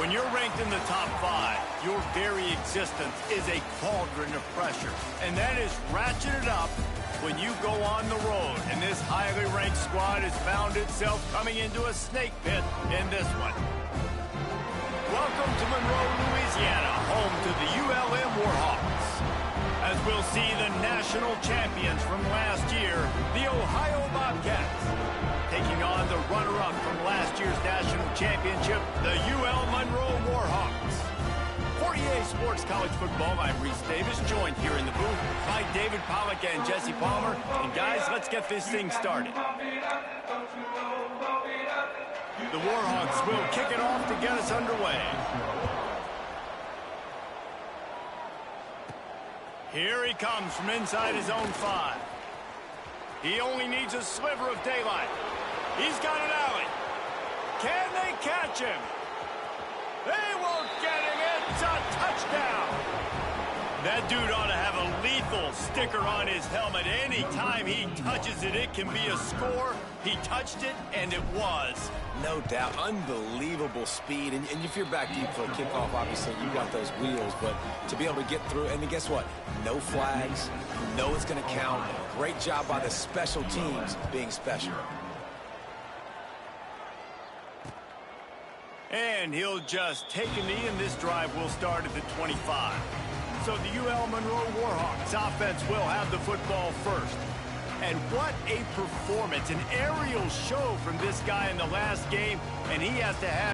When you're ranked in the top 5, your very existence is a cauldron of pressure. And that is ratcheted up when you go on the road. And this highly ranked squad has found itself coming into a snake pit in this one. Welcome to Monroe, Louisiana, home to the ULM Warhawks. As we'll see the national champions from last year, the Ohio Bobcats, taking on the runner-up from last year's national championship, the UL Monroe Warhawks. For EA Sports College Football, I'm Reese Davis, joined here in the booth by David Pollack and Jesse Palmer. And guys, let's get this thing started. The Warhawks will kick it off to get us underway. Here he comes from inside his own 5. He only needs a sliver of daylight. He's got an alley. Can they catch him? They won't get him. It's a touchdown. That dude ought to have a lethal sticker on his helmet. Anytime he touches it, it can be a score. He touched it, and it was. No doubt. Unbelievable speed. And if you're back deep for a kickoff, obviously, you got those wheels. But to be able to get through, and then guess what? No flags. You know it's going to count. Great job by the special teams being special. And he'll just take a knee, and this drive will start at the 25. So the UL Monroe Warhawks offense will have the football first. And what a performance, an aerial show from this guy in the last game, and he has to have...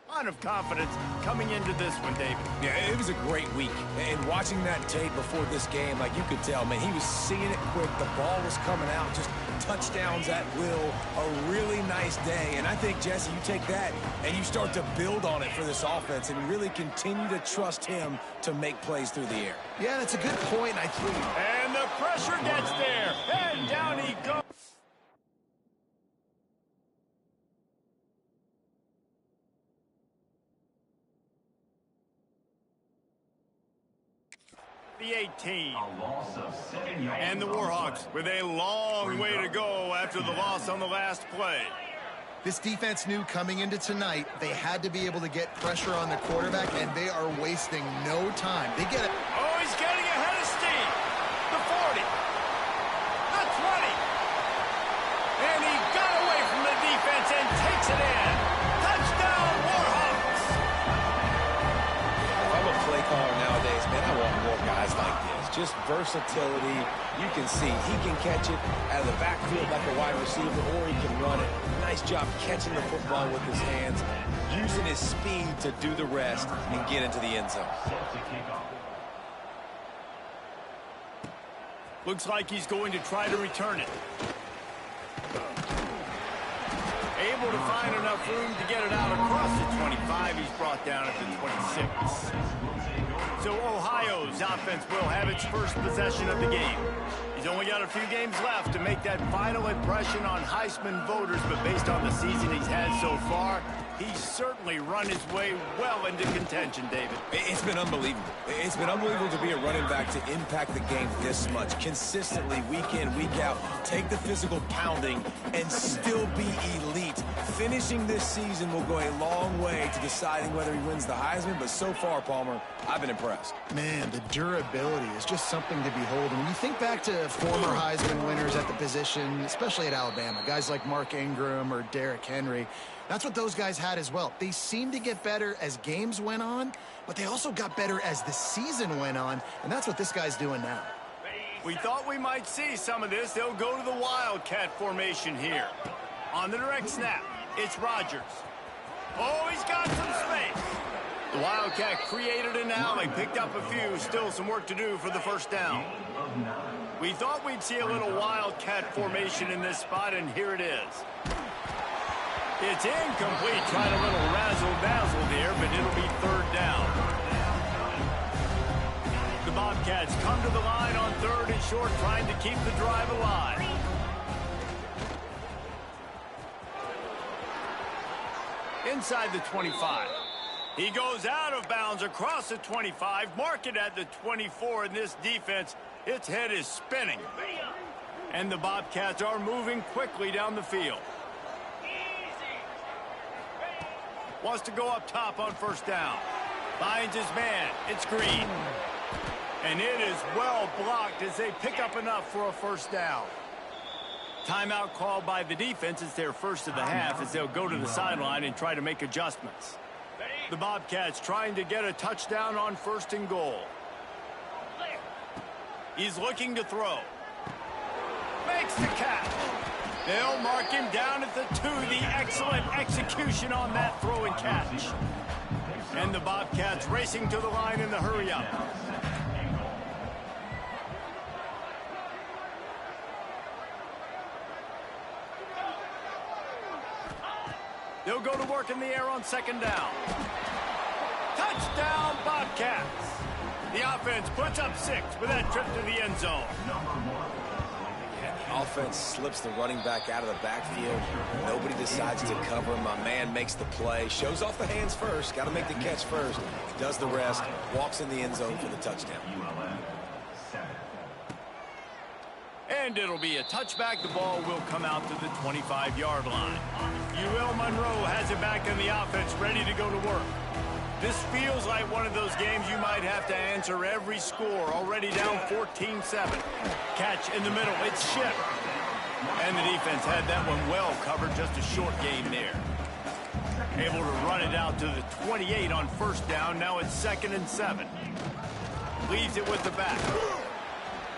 ton of confidence coming into this one, David. Yeah, it was a great week. And watching that tape before this game, like you could tell, man, he was seeing it quick. The ball was coming out, just touchdowns at will. A really nice day. And I think, Jesse, you take that and you start to build on it for this offense and really continue to trust him to make plays through the air. Yeah, that's a good point, I think. And the pressure gets there. And down he goes. The 18. And the Warhawks with a long way to go after the loss on the last play. This defense knew coming into tonight they had to be able to get pressure on the quarterback, and they are wasting no time. They get it. Oh, he's getting ahead of steam. The 40. The 20. And he got away from the defense and takes it in. Touchdown, Warhawks. If I'm a play caller nowadays, man, I want more guys like this. Just versatility. You can see he can catch it out of the backfield like a wide receiver, or he can run it. Nice job catching the football with his hands, using his speed to do the rest and get into the end zone. Looks like he's going to try to return it. Able to find enough room to get it out across the 25. He's brought down at the 26. So Ohio's offense will have its first possession of the game. He's only got a few games left to make that final impression on Heisman voters, but based on the season he's had so far, he's certainly run his way well into contention, David. It's been unbelievable. It's been unbelievable to be a running back to impact the game this much. Consistently, week in, week out, take the physical pounding and still be elite. Finishing this season will go a long way to deciding whether he wins the Heisman, but so far, Palmer, I've been impressed. Man, the durability is just something to behold. And when you think back to former Heisman winners at the position, especially at Alabama, guys like Mark Ingram or Derrick Henry, that's what those guys had as well. They seemed to get better as games went on, but they also got better as the season went on, and that's what this guy's doing now. We thought we might see some of this. They'll go to the Wildcat formation here. On the direct snap, it's Rodgers. Oh, he's got some space. The Wildcat created an alley, picked up a few, still some work to do for the first down. We thought we'd see a little Wildcat formation in this spot, and here it is. It's incomplete. Tried a little razzle-dazzle there, but it'll be third down. The Bobcats come to the line on 3rd and short, trying to keep the drive alive. Inside the 25. He goes out of bounds across the 25, mark it at the 24, and this defense, its head is spinning. And the Bobcats are moving quickly down the field. Wants to go up top on first down. Finds his man. It's Green. And it is well blocked as they pick up enough for a first down. Timeout called by the defense. It's their first of the half as they'll go to the sideline and try to make adjustments. The Bobcats trying to get a touchdown on 1st and goal. He's looking to throw. Makes the catch. They'll mark him down at the 2. The excellent execution on that throw and catch. And the Bobcats racing to the line in the hurry-up. They'll go to work in the air on 2nd down. Touchdown, Bobcats. The offense puts up 6 with that trip to the end zone. Offense slips the running back out of the backfield. Nobody decides to cover him. My man makes the play. Shows off the hands first. Got to make the catch first. Does the rest. Walks in the end zone for the touchdown. And it'll be a touchback. The ball will come out to the 25-yard line. UL Monroe has it back in the offense, ready to go to work. This feels like one of those games you might have to answer every score. Already down 14-7. Catch in the middle. It's Ship. And the defense had that one well covered. Just a short game there. Able to run it out to the 28 on 1st down. Now it's 2nd and 7. Leaves it with the back.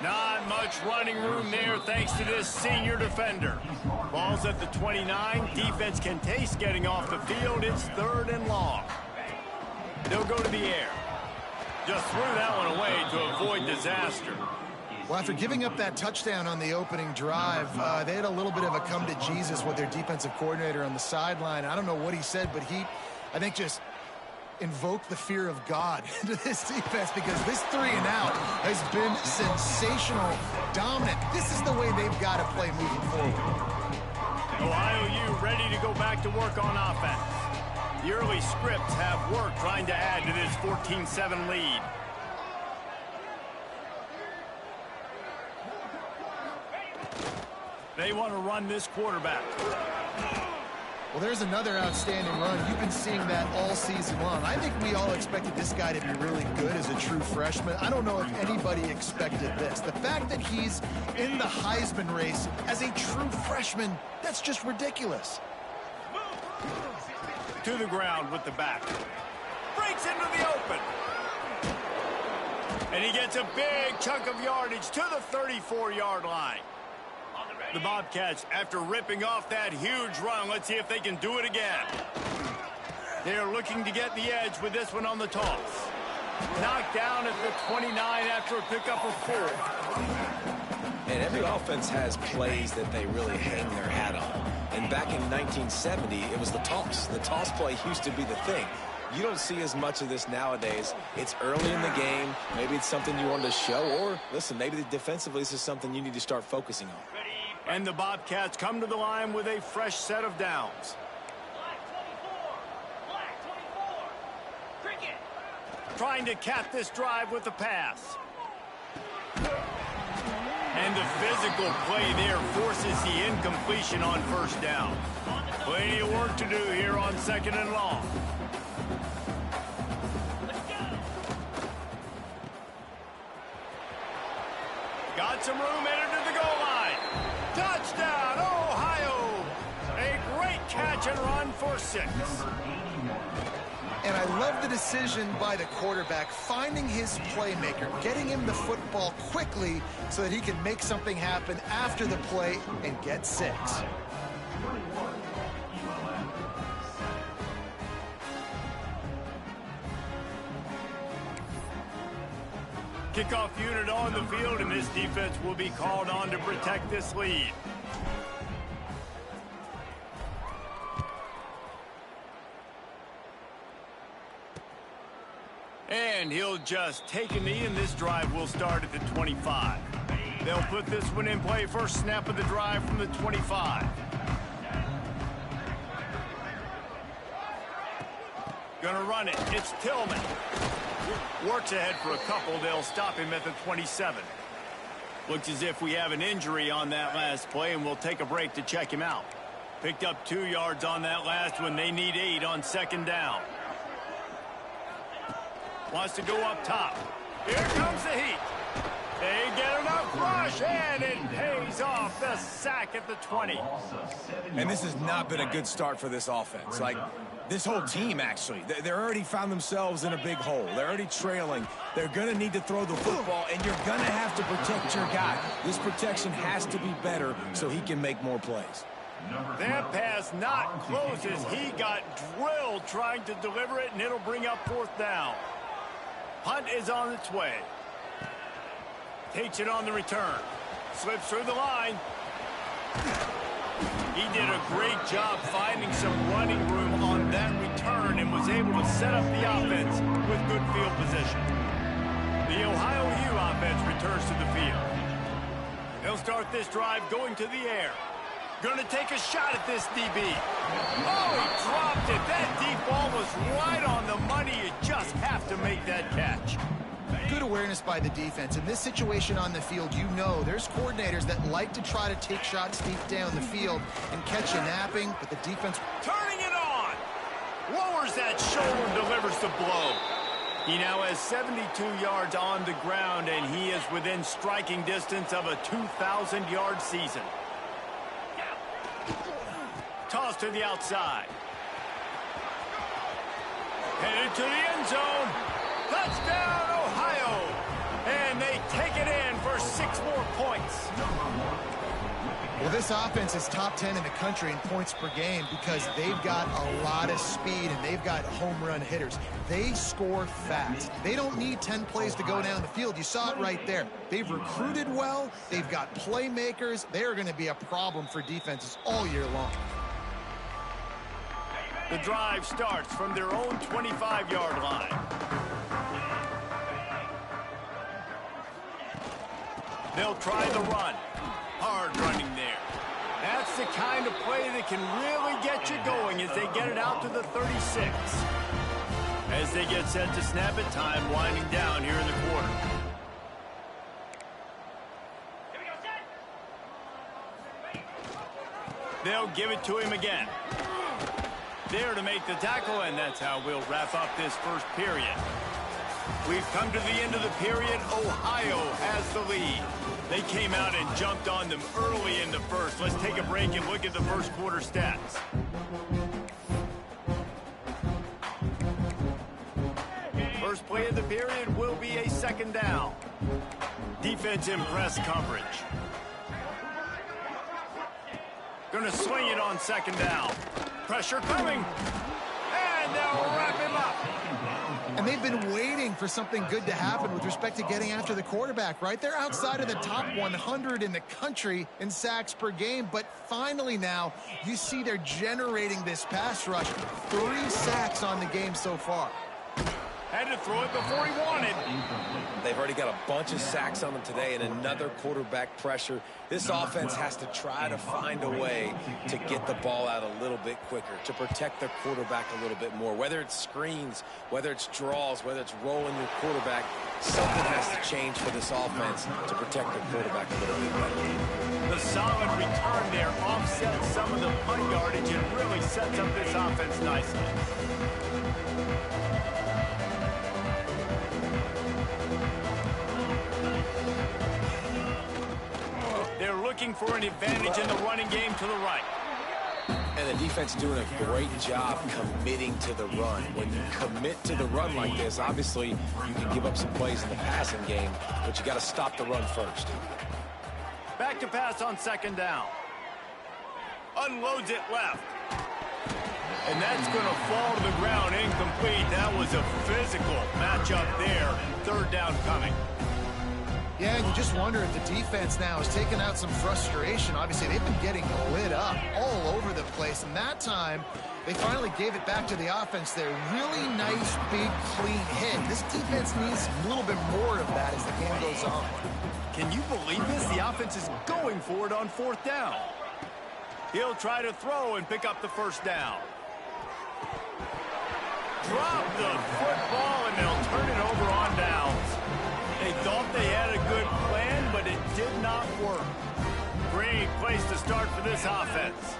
Not much running room there thanks to this senior defender. Ball's at the 29. Defense can taste getting off the field. It's 3rd and long. They'll go to the air. Just threw that one away to avoid disaster. Well, after giving up that touchdown on the opening drive, they had a little bit of a come to Jesus with their defensive coordinator on the sideline. I don't know what he said, but he, I think, just invoked the fear of God into this defense because this 3 and out has been sensational, dominant. This is the way they've got to play moving forward. Ohio U ready to go back to work on offense. The early scripts have worked trying to add to this 14-7 lead. They want to run this quarterback. Well, there's another outstanding run. You've been seeing that all season long. I think we all expected this guy to be really good as a true freshman. I don't know if anybody expected this. The fact that he's in the Heisman race as a true freshman, that's just ridiculous. To the ground with the back. Breaks into the open. And he gets a big chunk of yardage to the 34-yard line. The Bobcats, after ripping off that huge run, let's see if they can do it again. They're looking to get the edge with this one on the toss. Knocked down at the 29 after a pickup of 4. And every offense has plays that they really hang their hat on. And back in 1970, it was the toss. The toss play used to be the thing. You don't see as much of this nowadays. It's early in the game. Maybe it's something you wanted to show, or listen, maybe defensively this is something you need to start focusing on. And the Bobcats come to the line with a fresh set of downs. Trying to cap this drive with the pass. And the physical play there forces the incompletion on first down. Plenty of work to do here on 2nd and long. Got some room, entered to the goal line. Touchdown, Ohio! A great catch and run for 6. And I love the decision by the quarterback, finding his playmaker, getting him the football quickly so that he can make something happen after the play and get 6. Kickoff unit on the field, and this defense will be called on to protect this lead. And he'll just take a knee, and this drive will start at the 25. They'll put this one in play first snap of the drive from the 25. Gonna run it. It's Tillman. Works ahead for a couple. They'll stop him at the 27. Looks as if we have an injury on that last play, and we'll take a break to check him out. Picked up 2 yards on that last one. They need 8 on 2nd down. Wants to go up top. Here comes the heat. They get enough rush, and it pays off. The sack at the 20. And this has not been a good start for this offense. Like, this whole team, actually. They're already found themselves in a big hole. They're already trailing. They're going to need to throw the football, and you're going to have to protect your guy. This protection has to be better so he can make more plays. That pass not close as he got drilled trying to deliver it, and it'll bring up 4th down. Punt is on its way. Takes it on the return. Slips through the line. He did a great job finding some running room on that return and was able to set up the offense with good field position. The Ohio U offense returns to the field. They'll start this drive going to the air. Going to take a shot at this DB. Oh, he dropped it. That deep ball was right on the money. You just have to make that catch. Good awareness by the defense. In this situation on the field, you know there's coordinators that like to try to take shots deep down the field and catch you napping, but the defense... Turning it on! Lowers that shoulder, delivers the blow. He now has 72 yards on the ground, and he is within striking distance of a 2,000-yard season. Toss to the outside. Headed to the end zone. Touchdown, Ohio! And they take it in for 6 more points. Well, this offense is top 10 in the country in points per game because they've got a lot of speed and they've got home run hitters. They score fast. They don't need 10 plays to go down the field. You saw it right there. They've recruited well. They've got playmakers. They're going to be a problem for defenses all year long. The drive starts from their own 25-yard line. They'll try the run. Hard running there. That's the kind of play that can really get you going as they get it out to the 36. As they get set to snap it, time winding down here in the quarter. They'll give it to him again. There to make the tackle, and that's how we'll wrap up this first period. We've come to the end of the period. Ohio has the lead. They came out and jumped on them early in the first. Let's take a break and look at the first quarter stats. First play of the period will be a 2nd down. Defense in press coverage. Gonna swing it on 2nd down. Pressure coming. And they'll wrap him up. And they've been waiting for something good to happen with respect to getting after the quarterback, right? They're outside of the top 100 in the country in sacks per game, but finally now you see they're generating this pass rush. 3 sacks on the game so far. Had to throw it before he wanted. They've already got a bunch of sacks on them today and another quarterback pressure. This offense has to try to find a way to get the ball out a little bit quicker, to protect their quarterback a little bit more. Whether it's screens, whether it's draws, whether it's rolling your quarterback, something has to change for this offense to protect their quarterback a little bit better. The solid return there offsets some of the punt yardage and really sets up this offense nicely. They're looking for an advantage in the running game to the right. And the defense doing a great job committing to the run. When you commit to the run like this, obviously you can give up some plays in the passing game, but you got to stop the run first. Back to pass on 2nd down. Unloads it left. And that's going to fall to the ground incomplete. That was a physical matchup there. 3rd down coming. Yeah, and you just wonder if the defense now has taken out some frustration. Obviously, they've been getting lit up all over the place. And that time, they finally gave it back to the offense there. Really nice, big, clean hit. This defense needs a little bit more of that as the game goes on. Can you believe this? The offense is going for it on 4th down. He'll try to throw and pick up the 1st down. Drop the football, and they'll turn it over on downs. They thought they had a good plan, but it did not work. Great place to start for this offense.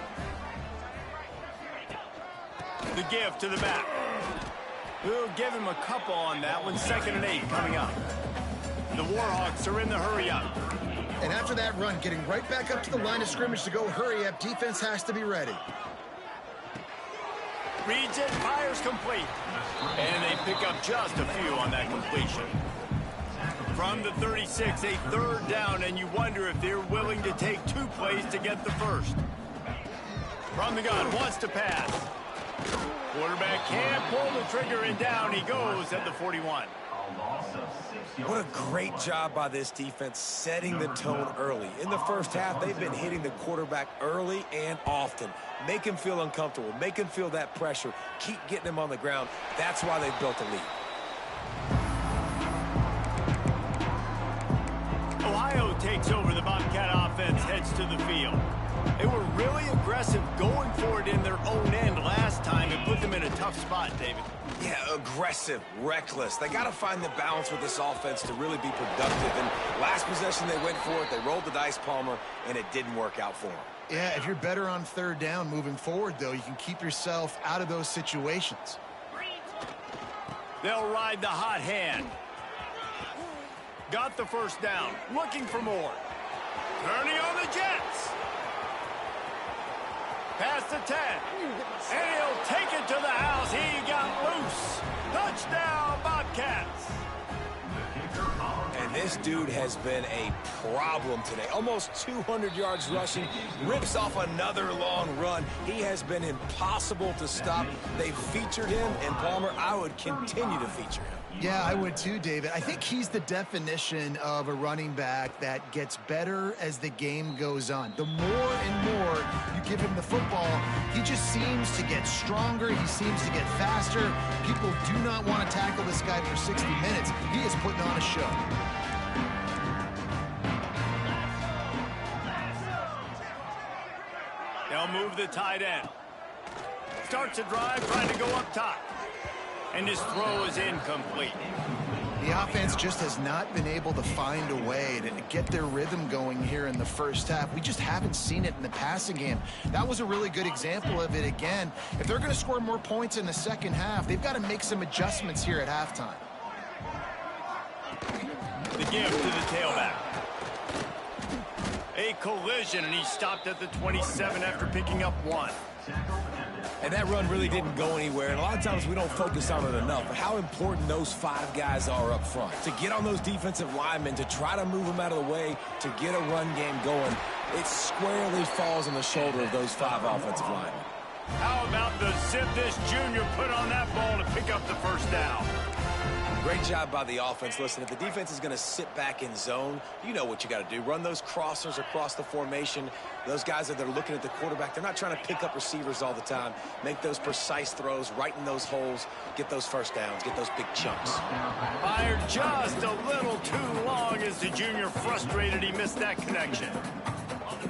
The give to the back. We'll give him a couple on that one. 2nd and 8 coming up. The Warhawks are in the hurry up. And after that run, getting right back up to the line of scrimmage to go hurry up, defense has to be ready. Reads it, fires complete. And they pick up just a few on that completion. From the 36, a 3rd down, and you wonder if they're willing to take 2 plays to get the 1st. From the gun, wants to pass. Quarterback can't pull the trigger, and down he goes at the 41. What a great job by this defense setting the tone early. In the 1st half, they've been hitting the quarterback early and often. Make him feel uncomfortable. Make him feel that pressure. Keep getting him on the ground. That's why they've built a lead. Ohio takes over. The Bobcat offense heads to the field. They were really aggressive going for it in their own end last time and put them in a tough spot, David. Yeah, aggressive, reckless. They got to find the balance with this offense to really be productive. And last possession, they went for it. They rolled the dice, Palmer, and it didn't work out for them. Yeah, if you're better on 3rd down moving forward, though, you can keep yourself out of those situations. They'll ride the hot hand. Got the 1st down. Looking for more. Turning on the Jets. Past the 10. And he'll take it to the house. He got loose. Touchdown, Bobcats. And this dude has been a problem today. Almost 200 yards rushing. Rips off another long run. He has been impossible to stop. They've featured him, and Palmer, I would continue to feature him. Yeah, I would too, David. I think he's the definition of a running back that gets better as the game goes on. The more and more you give him the football, he just seems to get stronger. He seems to get faster. People do not want to tackle this guy for 60 minutes. He is putting on a show. They'll move the tight end. Starts a drive, trying to go up top. And his throw is incomplete. The offense just has not been able to find a way to get their rhythm going here in the 1st half. We just haven't seen it in the passing game. That was a really good example of it again. If they're going to score more points in the 2nd half, they've got to make some adjustments here at halftime. The give to the tailback. A collision, and he stopped at the 27 after picking up 1. And that run really didn't go anywhere, and a lot of times we don't focus on it enough, but how important those 5 guys are up front. To get on those defensive linemen, to try to move them out of the way, to get a run game going, it squarely falls on the shoulder of those 5 offensive linemen. How about the zip this junior put on that ball to pick up the 1st down? Great job by the offense. Listen, if the defense is going to sit back in zone, you know what you got to do. Run those crossers across the formation. Those guys that are looking at the quarterback, they're not trying to pick up receivers all the time. Make those precise throws, right in those holes, get those first downs, get those big chunks. Fired just a little too long as the junior frustrated he missed that connection.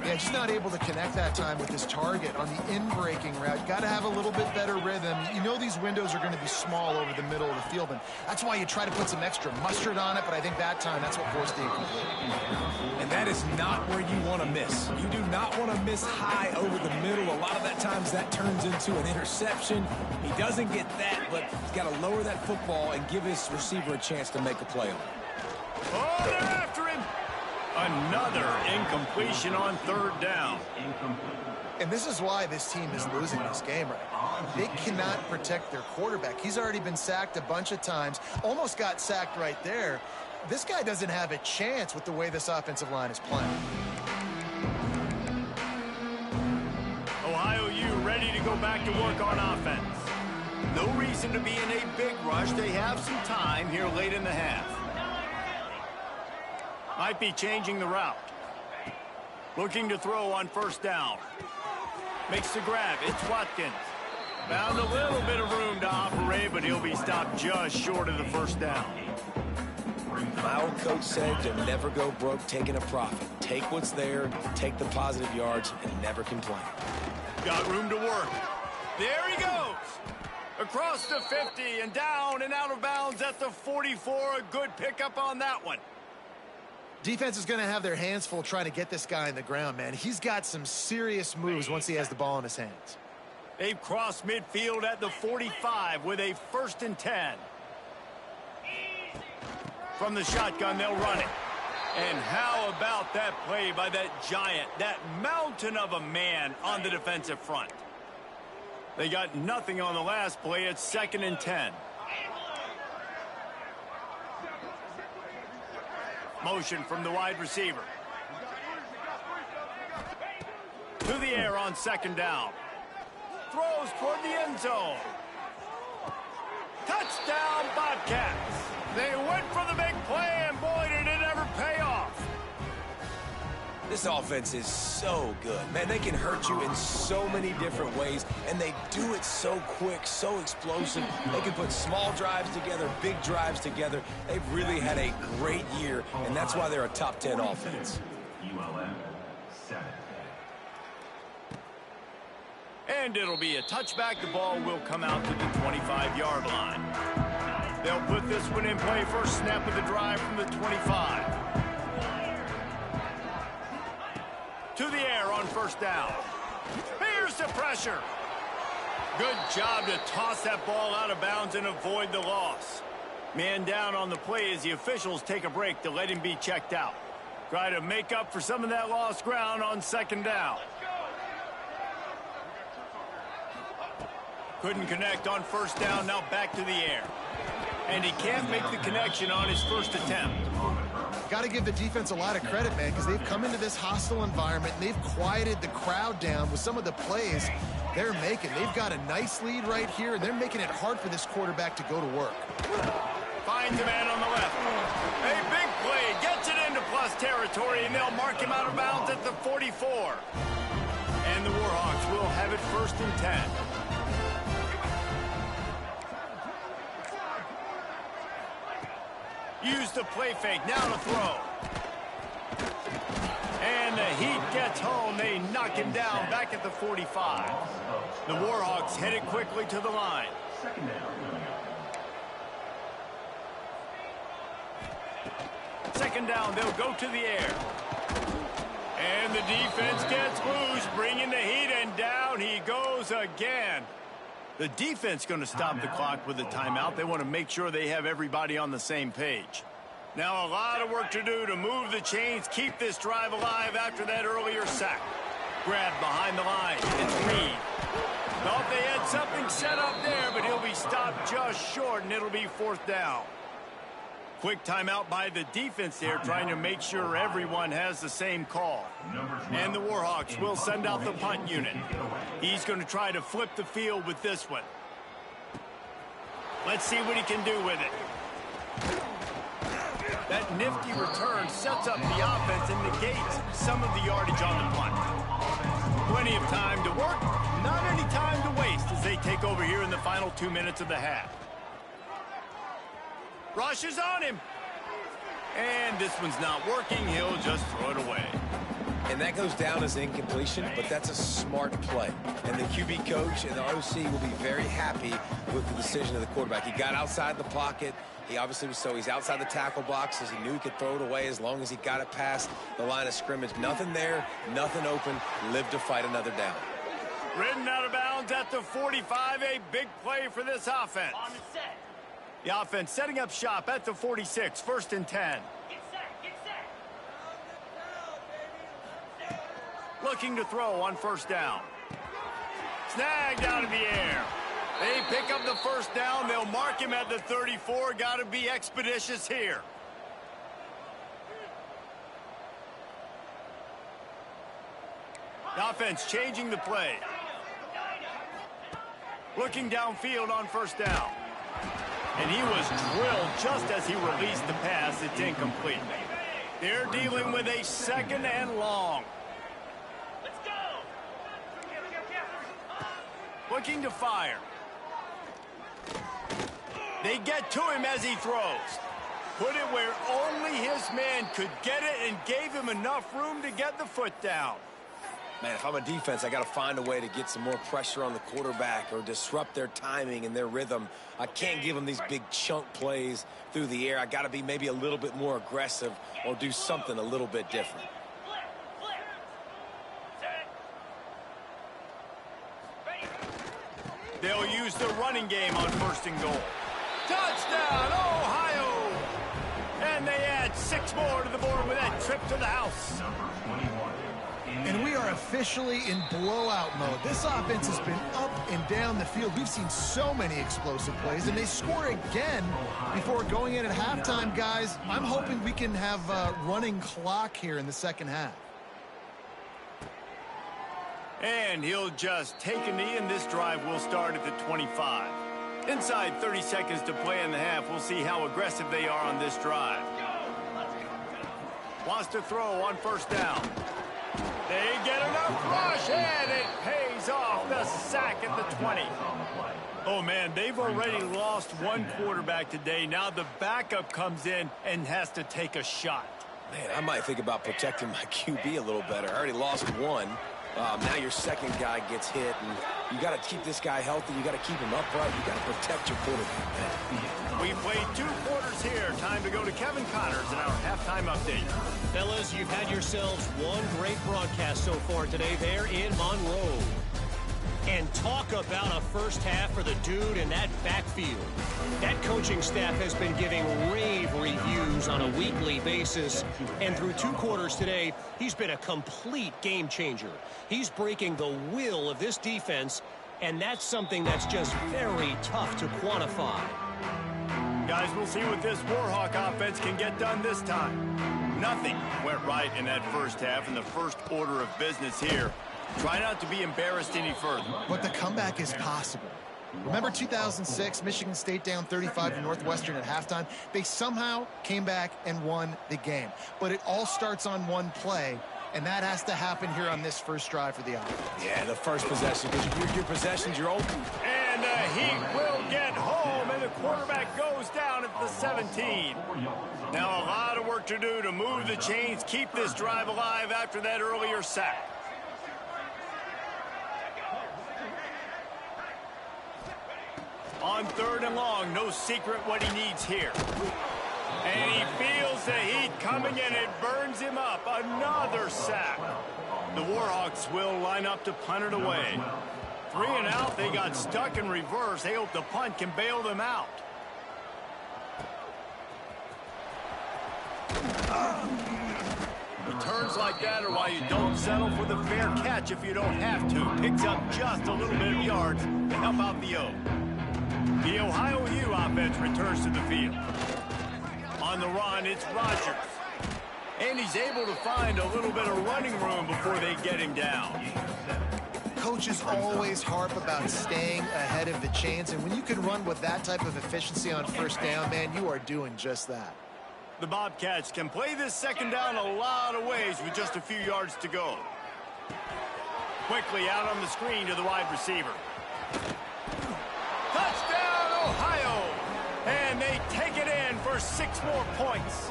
Yeah, just not able to connect that time with his target on the in-breaking route. Got to have a little bit better rhythm. You know these windows are going to be small over the middle of the field, and that's why you try to put some extra mustard on it, but I think that time, that's what forced the incomplete. And that is not where you want to miss. You do not want to miss high over the middle. A lot of that times that turns into an interception. He doesn't get that, but he's got to lower that football and give his receiver a chance to make a play on it. Oh, they're after him. Another incompletion on third down. And this is why this team is losing this game right now. They cannot protect their quarterback. He's already been sacked a bunch of times. Almost got sacked right there. This guy doesn't have a chance with the way this offensive line is playing. Ohio U ready to go back to work on offense. No reason to be in a big rush. They have some time here late in the half. Might be changing the route. Looking to throw on first down. Makes the grab. It's Watkins. Found a little bit of room to operate, but he'll be stopped just short of the first down. My old coach said you'll never go broke taking a profit. Take what's there, take the positive yards, and never complain. Got room to work. There he goes. Across the 50 and down and out of bounds at the 44. A good pickup on that one. Defense is going to have their hands full trying to get this guy in the ground, man. He's got some serious moves once he has the ball in his hands. They've crossed midfield at the 45 with a 1st and 10. From the shotgun, they'll run it. And how about that play by that giant, that mountain of a man on the defensive front? They got nothing on the last play. It's 2nd and 10. Motion from the wide receiver. To the air on 2nd down. Throws toward the end zone. Touchdown, Bobcats. They went for the big play, and boy, did it ever pay off. This offense is so good. Man, they can hurt you in so many different ways, and they do it so quick, so explosive. They can put small drives together, big drives together. They've really had a great year, and that's why they're a top 10 offense. And it'll be a touchback. The ball will come out to the 25-yard line. They'll put this one in play. First snap of the drive from the 25. To the air on first down. Here's the pressure. Good job to toss that ball out of bounds and avoid the loss. Man down on the play as the officials take a break to let him be checked out. Try to make up for some of that lost ground on 2nd down. Couldn't connect on first down. Now back to the air. And he can't make the connection on his first attempt. Got to give the defense a lot of credit, man, because they've come into this hostile environment and they've quieted the crowd down with some of the plays they're making. They've got a nice lead right here, and they're making it hard for this quarterback to go to work. Finds a man on the left. A big play. Gets it into plus territory, and they'll mark him out of bounds at the 44. And the Warhawks will have it 1st and 10. Use the play fake, now to throw. And the Heat gets home. They knock him down back at the 45. The Warhawks headed quickly to the line. 2nd down, they'll go to the air. And the defense gets loose, bringing the Heat, and down he goes again. The defense going to stop the clock with a timeout. They want to make sure they have everybody on the same page. Now a lot of work to do to move the chains, keep this drive alive after that earlier sack. Grab behind the line. It's Reed. Thought they had something set up there, but he'll be stopped just short, and it'll be 4th down. Quick timeout by the defense there, trying to make sure everyone has the same call. And the Warhawks will send out the punt unit. He's going to try to flip the field with this one. Let's see what he can do with it. That nifty return sets up the offense and negates some of the yardage on the punt. Plenty of time to work, not any time to waste as they take over here in the final 2 minutes of the half. Rush is on him. And this one's not working. He'll just throw it away. And that goes down as incompletion, but that's a smart play. And the QB coach and the OC will be very happy with the decision of the quarterback. He got outside the pocket. He obviously was he's outside the tackle box as he knew he could throw it away as long as he got it past the line of scrimmage. Nothing there, nothing open. Lived to fight another down. Ridden out of bounds at the 45. A big play for this offense. On the set. The offense setting up shop at the 46. 1st and 10. Get set, get set. Looking to throw on 1st down. Snagged out of the air. They pick up the 1st down. They'll mark him at the 34. Got to be expeditious here. The offense changing the play. Looking downfield on 1st down. And he was drilled just as he released the pass. It's incomplete. They're dealing with a 2nd and long. Let's go. Looking to fire. They get to him as he throws. Put it where only his man could get it and gave him enough room to get the foot down. Man, if I'm a defense, I got to find a way to get some more pressure on the quarterback or disrupt their timing and their rhythm. I can't give them these big chunk plays through the air. I got to be maybe a little bit more aggressive or do something a little bit different. They'll use the running game on 1st and goal. Touchdown, Ohio! And they add 6 more to the board with that trip to the house. And we are officially in blowout mode. This offense has been up and down the field. We've seen so many explosive plays, and they score again before going in at halftime, guys. I'm hoping we can have a running clock here in the 2nd half. And he'll just take a knee, and this drive will start at the 25. Inside 30 seconds to play in the half. We'll see how aggressive they are on this drive. Wants to throw on 1st down. They get enough rush, and it pays off. The sack at the 20. Oh, man, they've already lost one quarterback today. Now the backup comes in and has to take a shot. Man, I might think about protecting my QB a little better. I already lost one. Now your 2nd guy gets hit, and you got to keep this guy healthy. You got to keep him upright. You got to protect your quarterback, man. We played 2 quarters here. Time to go to Kevin Connors in our halftime update. Fellas, you've had yourselves one great broadcast so far today there in Monroe. And talk about a 1st half for the dude in that backfield. That coaching staff has been giving rave reviews on a weekly basis. And through 2 quarters today, he's been a complete game changer. He's breaking the will of this defense, and that's something that's just very tough to quantify. Guys, we'll see what this Warhawk offense can get done this time. Nothing went right in that 1st half, and the first order of business here. Try not to be embarrassed any further. But the comeback is possible. Remember 2006, Michigan State down 35 to Northwestern at halftime? They somehow came back and won the game. But it all starts on one play, and that has to happen here on this 1st drive for the offense. Yeah, the 1st possession, because your possessions, you're open. And the Heat will get home, and the quarterback goes down at the 17. Now a lot of work to do to move the chains, keep this drive alive after that earlier sack. On 3rd and long, no secret what he needs here. And he feels the heat coming in. It burns him up. Another sack. The Warhawks will line up to punt it away. 3 and out. They got stuck in reverse. They hope the punt can bail them out. Returns like that are why you don't settle for the fair catch if you don't have to. Picks up just a little bit of yards to help out the O. The Ohio U offense returns to the field. On the run, it's Rodgers. And he's able to find a little bit of running room before they get him down. coaches always harp about staying ahead of the chains, and when you can run with that type of efficiency on first down, man, you are doing just that. The Bobcats can play this second down a lot of ways with just a few yards to go. Quickly out on the screen to the wide receiver. Touchdown, Ohio! And they take it in for 6 more points.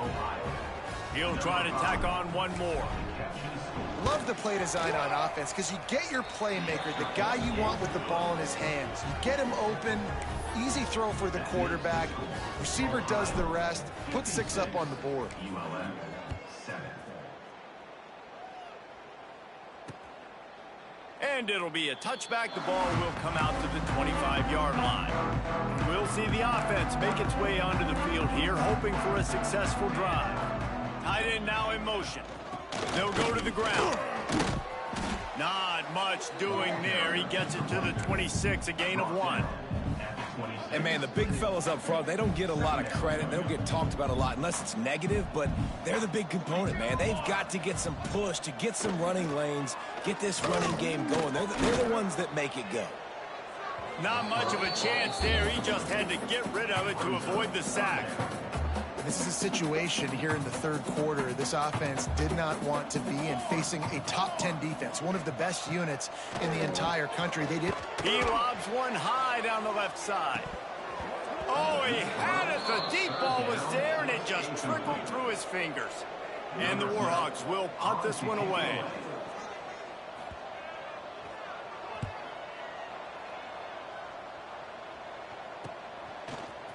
He'll try to tack on one more. Love the play design on offense because you get your playmaker, the guy you want with the ball in his hands. You get him open, easy throw for the quarterback. Receiver does the rest, put 6 up on the board. And it'll be a touchback. The ball will come out to the 25-yard line. We'll see the offense make its way onto the field here, hoping for a successful drive. Tight end now in motion. They'll go to the ground. Not much doing there. He gets it to the 26, a gain of 1. And, man, the big fellas up front, they don't get a lot of credit. They don't get talked about a lot unless it's negative, but they're the big component, man. They've got to get some push, to get some running lanes, get this running game going. They're the ones that make it go. Not much of a chance there. He just had to get rid of it to avoid the sack. This is a situation here in the third quarter this offense did not want to be in, facing a top 10 defense, one of the best units in the entire country. He lobs one high down the left side. Oh, he had it. The deep ball was there, and it just trickled through his fingers. And the Warhawks will punt this one away.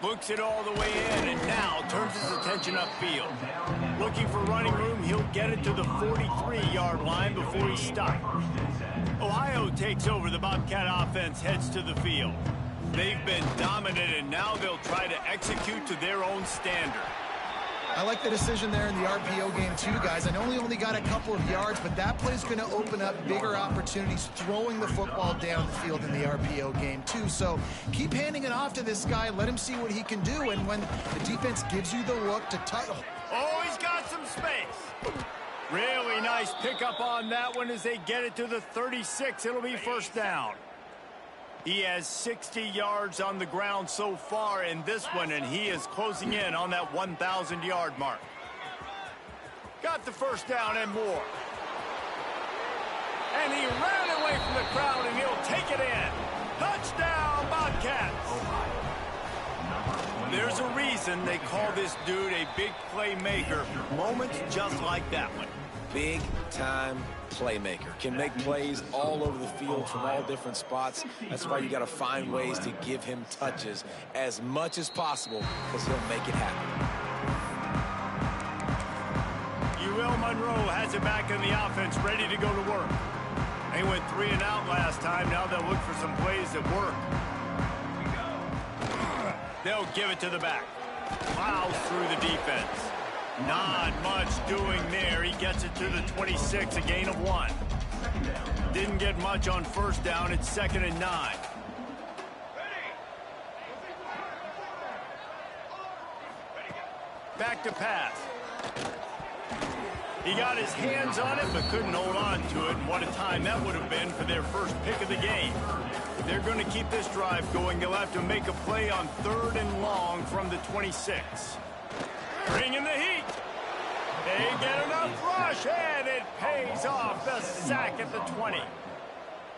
Looks it all the way in, and now turns his attention upfield. Looking for running room, he'll get it to the 43-yard line before he's stopped. Ohio takes over. The Bobcat offense heads to the field. They've been dominant, and now they'll try to execute to their own standard. I like the decision there in the RPO game too, guys. I know he only got a couple of yards, but that play's going to open up bigger opportunities throwing the football down the field in the RPO game too. So keep handing it off to this guy. Let him see what he can do. And when the defense gives you the look to touch. Oh, he's got some space. Really nice pickup on that one as they get it to the 36. It'll be first down. He has 60 yards on the ground so far in this one, and he is closing in on that 1,000-yard mark. Got the first down and more. And he ran away from the crowd, and he'll take it in. Touchdown, Bobcats! There's a reason they call this dude a big playmaker. Moments just like that one. Big-time playmaker. Can make plays all over the field from all different spots. That's why you got to find ways to give him touches as much as possible, because he'll make it happen. UL Monroe has it back in the offense, ready to go to work. They went 3 and out last time. Now they'll look for some plays that work. They'll give it to the back. Plows through the defense. Not much doing there. He gets it to the 26, a gain of 1. Didn't get much on first down. It's 2nd and 9. Back to pass. He got his hands on it, but couldn't hold on to it. And what a time that would have been for their first pick of the game. They're going to keep this drive going. They'll have to make a play on 3rd and long from the 26. Bringing the heat. They get enough rush, and it pays off. The sack at the 20.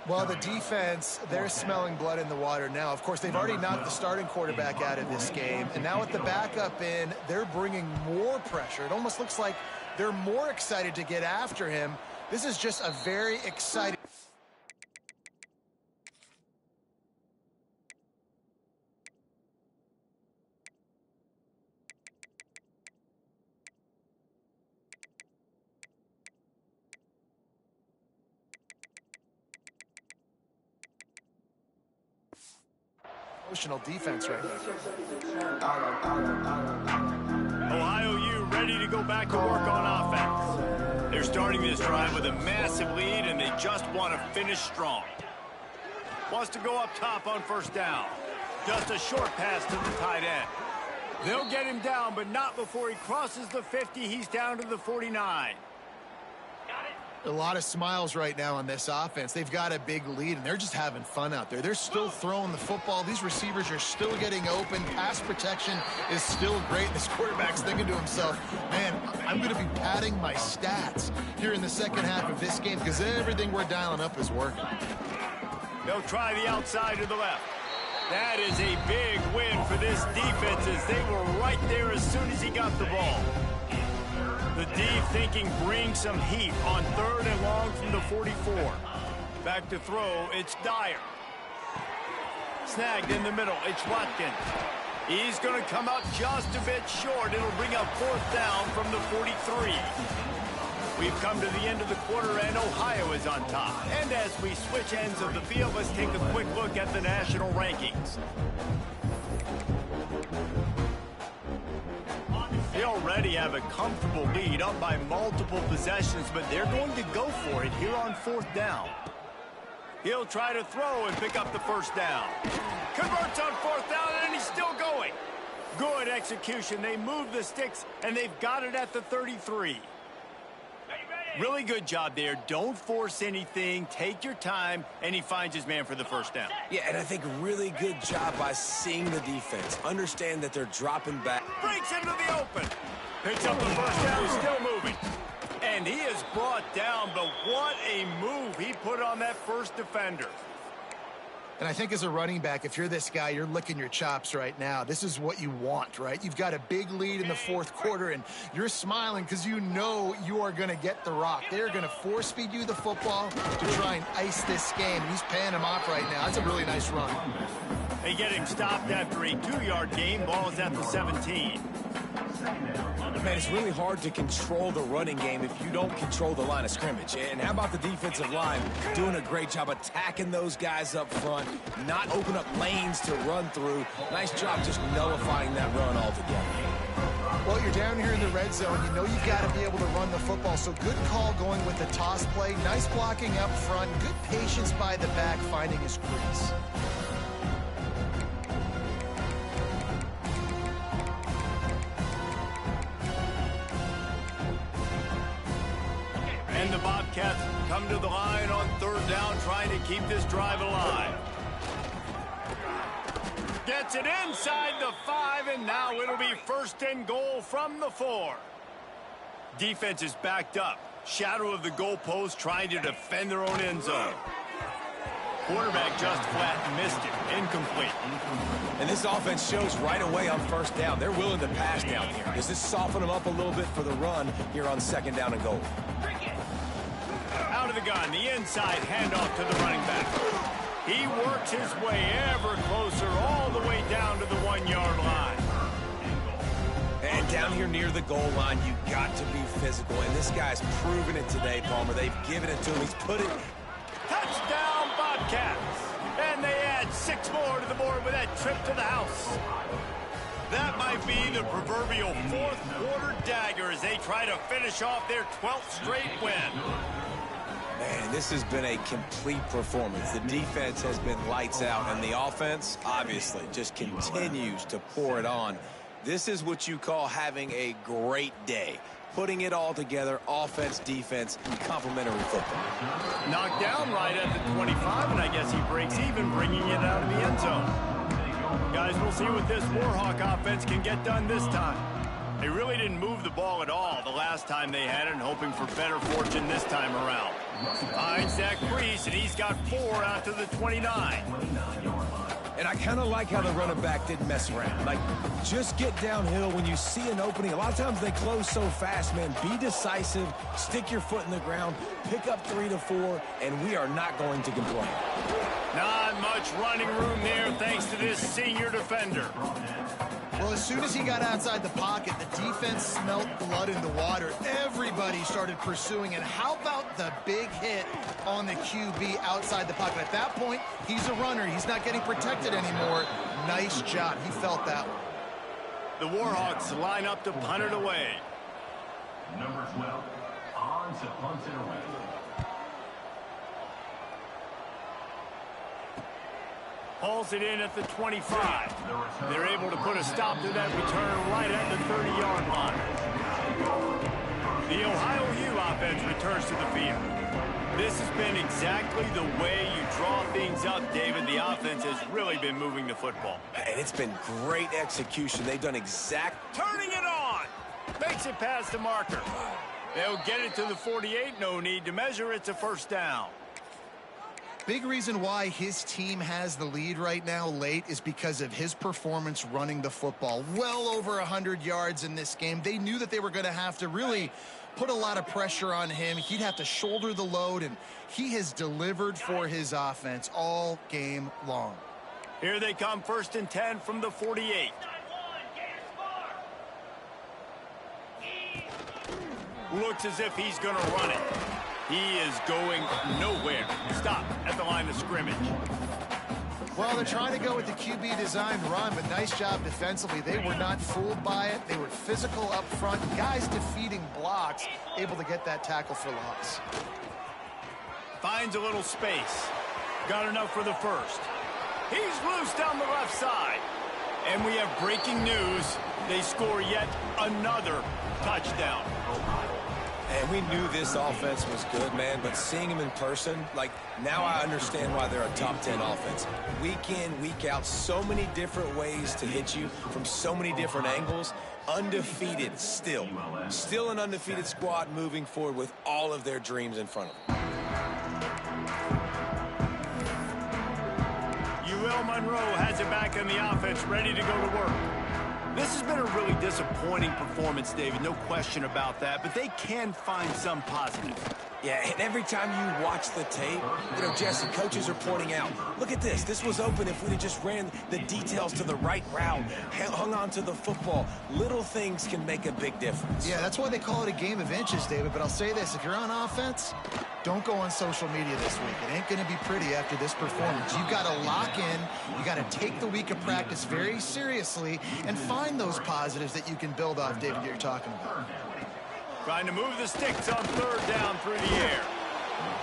Well, the defense, they're smelling blood in the water now. Of course, they've already knocked the starting quarterback out of this game. And now with the backup in, they're bringing more pressure. It almost looks like they're more excited to get after him. This is just a very exciting... emotional defense right now. Ohio U ready to go back to work on offense. They're starting this drive with a massive lead, and they just want to finish strong. Wants to go up top on first down. Just a short pass to the tight end. They'll get him down, but not before he crosses the 50. He's down to the 49. A lot of smiles right now on this offense. They've got a big lead, and they're just having fun out there. They're still throwing the football. These receivers are still getting open. Pass protection is still great. This quarterback's thinking to himself, man, I'm going to be padding my stats here in the second half of this game because everything we're dialing up is working. They'll try the outside to the left. That is a big win for this defense as they were right there as soon as he got the ball. The D thinking bring some heat on 3rd and long from the 44. Back to throw, it's Dyer. Snagged in the middle, it's Watkins. He's going to come out just a bit short. It'll bring up 4th down from the 43. We've come to the end of the quarter, and Ohio is on top. And as we switch ends of the field, let's take a quick look at the national rankings. They already have a comfortable lead, up by multiple possessions, but they're going to go for it here on 4th down. He'll try to throw and pick up the 1st down. Converts on 4th down, and he's still going. Good execution. They move the sticks, and they've got it at the 33. Really good job there. Don't force anything. Take your time, and he finds his man for the 1st down. Yeah, and I think really good job by seeing the defense. Understand that they're dropping back. Breaks into the open. Picks up the 1st down, still moving. And he is brought down, but what a move he put on that first defender. And I think as a running back, if you're this guy, you're licking your chops right now. This is what you want, right? You've got a big lead in the 4th quarter, and you're smiling because you know you are going to get the rock. They're going to force feed you the football to try and ice this game. He's paying him off right now. That's a really nice run. They get him stopped after a 2-yard gain. Ball is at the 17. Man, it's really hard to control the running game if you don't control the line of scrimmage. And how about the defensive line doing a great job attacking those guys up front, not open up lanes to run through. Nice job just nullifying that run altogether. Well, you're down here in the red zone. You know you've got to be able to run the football. So good call going with the toss play. Nice blocking up front. Good patience by the back finding his crease. And the Bobcats come to the line on 3rd down, trying to keep this drive alive. Gets it inside the 5, and now it'll be 1st and goal from the 4. Defense is backed up. Shadow of the goalpost, trying to defend their own end zone. Quarterback just flat missed it. Incomplete. And this offense shows right away on 1st down. They're willing to pass down here. Does this soften them up a little bit for the run here on 2nd down and goal? Out of the gun, the inside handoff to the running back. He works his way ever closer all the way down to the 1-yard line. And down here near the goal line, you got to be physical. And this guy's proven it today, Palmer. They've given it to him. He's put it. Touchdown, Bobcats. And they add 6 more to the board with that trip to the house. That might be the proverbial 4th quarter dagger as they try to finish off their 12th straight win. Man, this has been a complete performance. The defense has been lights out, and the offense, obviously, just continues to pour it on. This is what you call having a great day. Putting it all together, offense, defense, complementary football. Knocked down right at the 25, and I guess he breaks even, bringing it out of the end zone. Guys, we'll see what this Warhawk offense can get done this time. They really didn't move the ball at all the last time they had it, and hoping for better fortune this time around. Finds that crease, and he's got 4 out to the 29. And I kind of like how the running back didn't mess around. Like, just get downhill when you see an opening. A lot of times they close so fast, man. Be decisive, stick your foot in the ground, pick up 3 to 4, and we are not going to complain. Not much running room there thanks to this senior defender. Well, as soon as he got outside the pocket, the defense smelled blood in the water. Everybody started pursuing. And how about the big hit on the QB outside the pocket? At that point, he's a runner. He's not getting protected anymore. Nice job. He felt that one. The Warhawks line up to punt it away. Number 12, on to punt it away. Hauls it in at the 25. They're able to put a stop to that return right at the 30-yard line. The Ohio U offense returns to the field. This has been exactly the way you draw things up, David. The offense has really been moving the football. And it's been great execution. They've done Turning it on. Makes it past the marker. They'll get it to the 48. No need to measure. It's a first down. Big reason why his team has the lead right now late is because of his performance running the football. Well over 100 yards in this game. They knew that they were going to have to really put a lot of pressure on him. He'd have to shoulder the load, and he has delivered for his offense all game long. Here they come, 1st and 10 from the 48. Looks as if he's going to run it. He is going nowhere. Stop at the line of scrimmage. Well, they're trying to go with the QB design run, but nice job defensively. They were not fooled by it. They were physical up front. Guys defeating blocks, able to get that tackle for loss. Finds a little space. Got enough for the first. He's loose down the left side. And we have breaking news. They score yet another touchdown. And we knew this offense was good, man, but seeing him in person, like, now I understand why they're a top 10 offense. Week in, week out, so many different ways to hit you from so many different angles. Undefeated still. Still an undefeated squad moving forward with all of their dreams in front of them. UL Monroe has it back in the offense, ready to go to work. This has been a really disappointing performance, David, no question about that, but they can find some positive. Yeah, and every time you watch the tape, you know, Jesse, coaches are pointing out, look at this. This was open if we'd have just ran the details to the right route, hung on to the football. Little things can make a big difference. Yeah, that's why they call it a game of inches, David, but I'll say this. If you're on offense, don't go on social media this week. It ain't going to be pretty after this performance. You've got to lock in. You got to take the week of practice very seriously and find those positives that you can build off, David, that you're talking about. Trying to move the sticks on 3rd down through the air.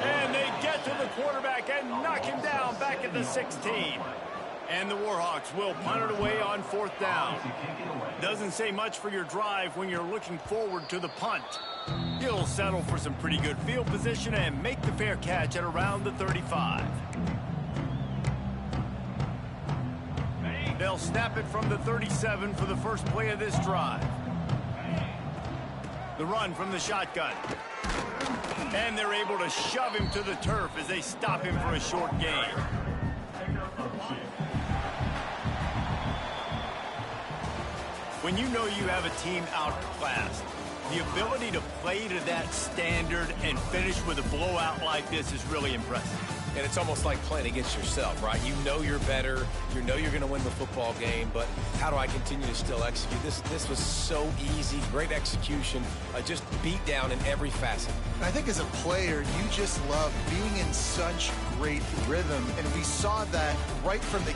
And they get to the quarterback and knock him down back at the 16. And the Warhawks will punt it away on 4th down. Doesn't say much for your drive when you're looking forward to the punt. He'll settle for some pretty good field position and make the fair catch at around the 35. They'll snap it from the 37 for the first play of this drive. The run from the shotgun. And they're able to shove him to the turf as they stop him for a short gain. When you know you have a team outclassed, the ability to play to that standard and finish with a blowout like this is really impressive. And it's almost like playing against yourself, right? You know you're better. You know you're going to win the football game, but how do I continue to still execute? This was so easy. Great execution. Just beat down in every facet. I think as a player, you just love being in such great rhythm, and we saw that right from the